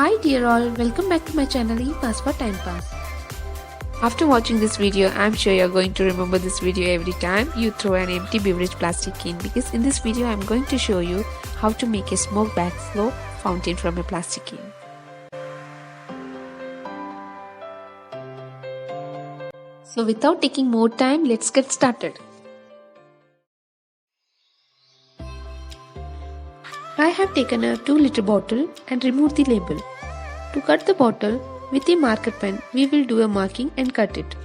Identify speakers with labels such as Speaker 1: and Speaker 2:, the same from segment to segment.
Speaker 1: Hi dear all, welcome back to my channel E-Pass for Time Pass. After watching this video, I'm sure you're going to remember this video every time you throw an empty beverage plastic can, because in this video I'm going to show you how to make a smoke backflow fountain from a plastic can. So without taking more time, let's get started. I have taken a 2-liter bottle and removed the label. To cut the bottle, with a marker pen, we will do a marking and cut it.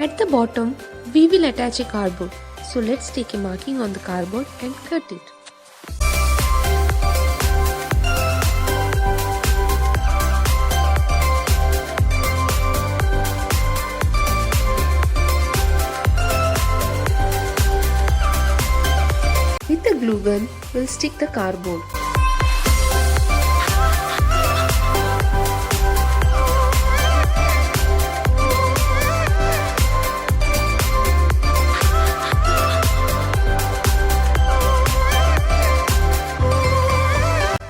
Speaker 1: At the bottom, we will attach a cardboard. So let's take a marking on the cardboard and cut it. With the glue gun, we'll stick the cardboard.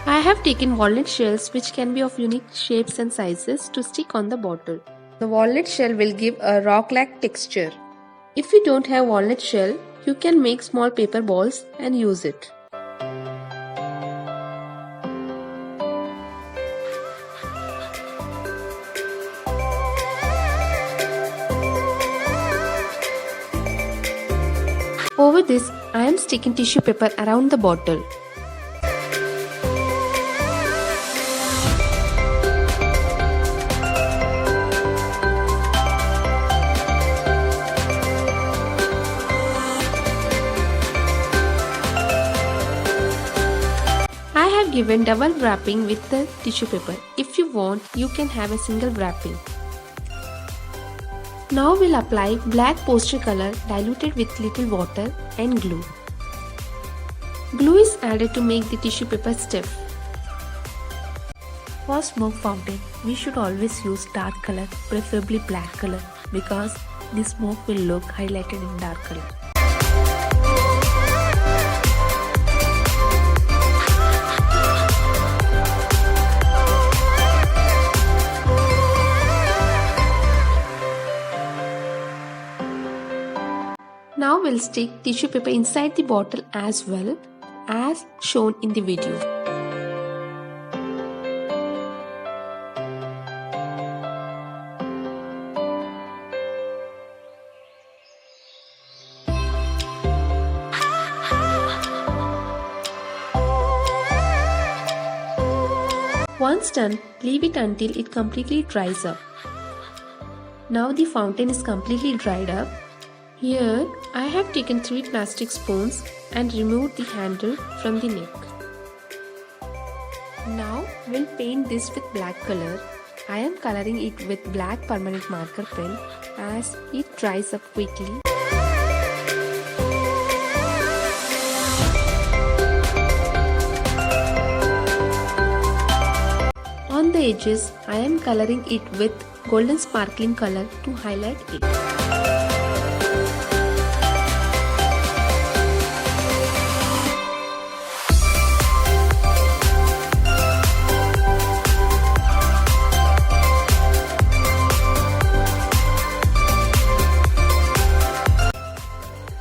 Speaker 1: I have taken walnut shells which can be of unique shapes and sizes to stick on the bottle. The walnut shell will give a rock-like texture. If you don't have walnut shell, you can make small paper balls and use it. Over this, I am sticking tissue paper around the bottle. I have given double wrapping with the tissue paper. If you want, you can have a single wrapping. Now we'll apply black poster color diluted with little water and glue. Glue is added to make the tissue paper stiff. For smoke fountain, we should always use dark color, preferably black color, because the smoke will look highlighted in dark color. Now we'll stick tissue paper inside the bottle as well as shown in the video. Once done, leave it until it completely dries up. Now the fountain is completely dried up. Here, I have taken 3 plastic spoons and removed the handle from the neck. Now, we'll paint this with black color. I am coloring it with black permanent marker pen as it dries up quickly. On the edges, I am coloring it with golden sparkling color to highlight it.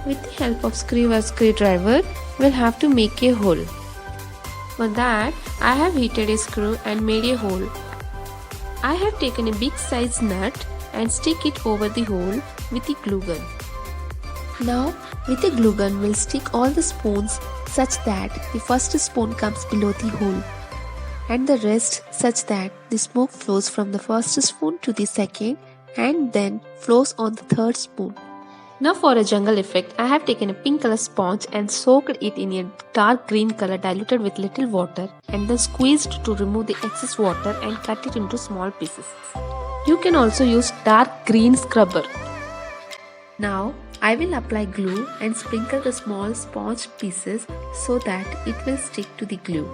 Speaker 1: With the help of screw or screwdriver, we'll have to make a hole. For that, I have heated a screw and made a hole. I have taken a big size nut and stick it over the hole with the glue gun. Now, with the glue gun, we'll stick all the spoons such that the first spoon comes below the hole, and the rest such that the smoke flows from the first spoon to the second and then flows on the third spoon. Now for a jungle effect, I have taken a pink color sponge and soaked it in a dark green color diluted with little water and then squeezed to remove the excess water and cut it into small pieces. You can also use dark green scrubber. Now I will apply glue and sprinkle the small sponge pieces so that it will stick to the glue.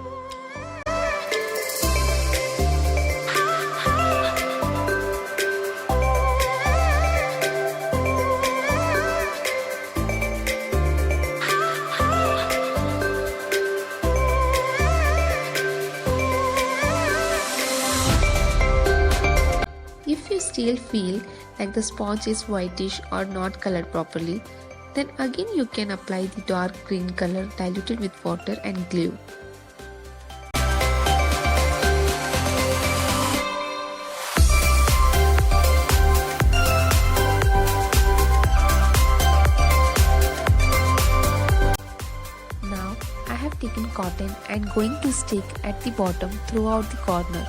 Speaker 1: If you still feel like the sponge is whitish or not colored properly, then again you can apply the dark green color diluted with water and glue. Now I have taken cotton and going to stick at the bottom throughout the corner.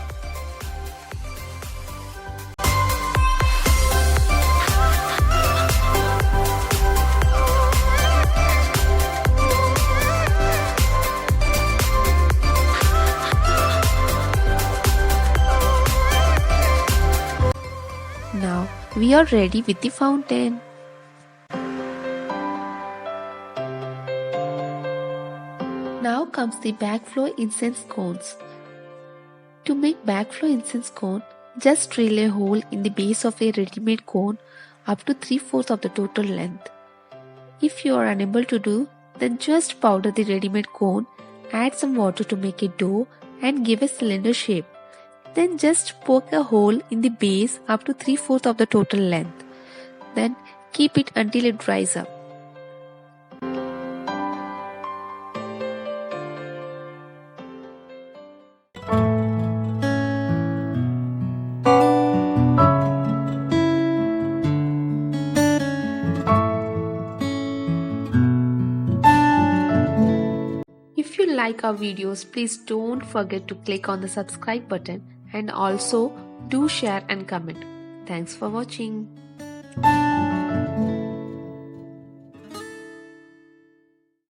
Speaker 1: Now we are ready with the fountain. Now comes the backflow incense cones. To make backflow incense cone, just drill a hole in the base of a ready-made cone up to 3/4 of the total length. If you are unable to do, then just powder the ready-made cone, add some water to make a dough and give a cylinder shape. Then just poke a hole in the base up to 3/4 of the total length. Then keep it until it dries up. If you like our videos, please don't forget to click on the subscribe button and also do share and comment. Thanks for watching.